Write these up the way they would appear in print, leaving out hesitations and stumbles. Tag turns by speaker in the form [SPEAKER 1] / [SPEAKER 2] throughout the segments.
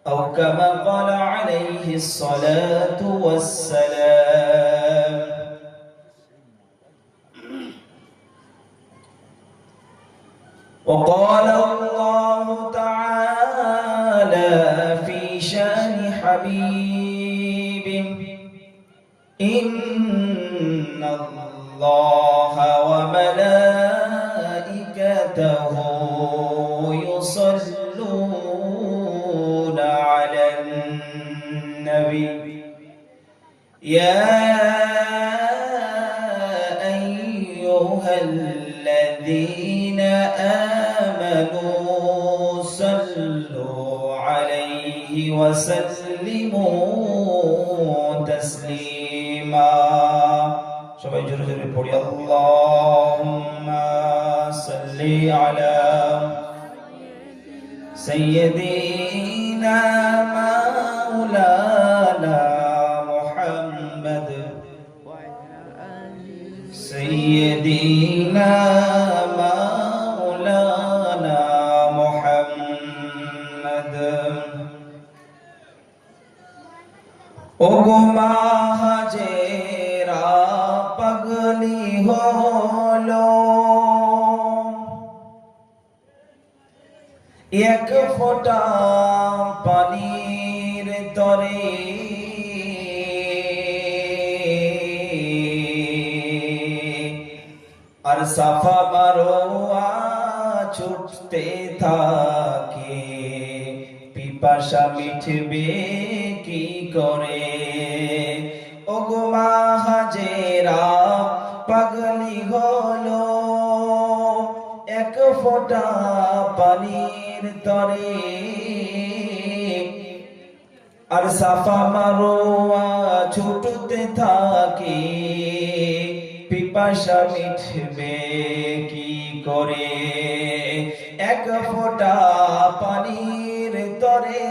[SPEAKER 1] أو كما قال عليه الصلاة والسلام. وقال الله تعالى في شان حبيبه: إن الله وملائكته يصلون على النبي يا أيها الذين آمنوا صلوا عليه وسلموا تسليما. সবাই জোরে জোরে পড়ি আল্লাহুম্মা সাল্লি আলা সাইয়্যিদিনা মাওলানা মুহাম্মদ সাইয়্যিদিনা মাওলানা মুহাম্মদ। ওগো মাহাজেরা পাগলি হলো, এক ফোঁটা পানির তরে আর সাফা মারোয়া ছুটতে থাকে, পিপাসা মিটবে কি করে? ওগো মাহাজেরা পাগলি হলো, এক ফোঁটা পানির তরে আর সাফা মারোয়া ছুটতে থাকে, পিপাসা মিটবে কি করে? এক ফোঁটা পানির তরে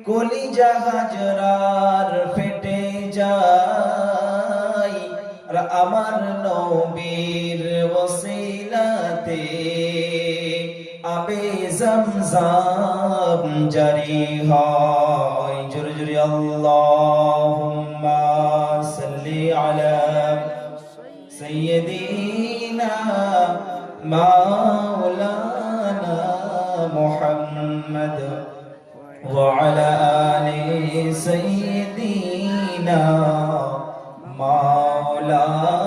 [SPEAKER 1] কলিজা হাজরার ফেটে যায়, আর আমার নবীর ওসিলাতে আবে জমজম জারি হয়। জোরে জোরে আল্লাহুম্মা সাল্লি আলা সাইয়্যিদিনা মাওলানা মুহাম্মদ ওয়া আলা আলি সাইয়্যিদিনা মাওলানা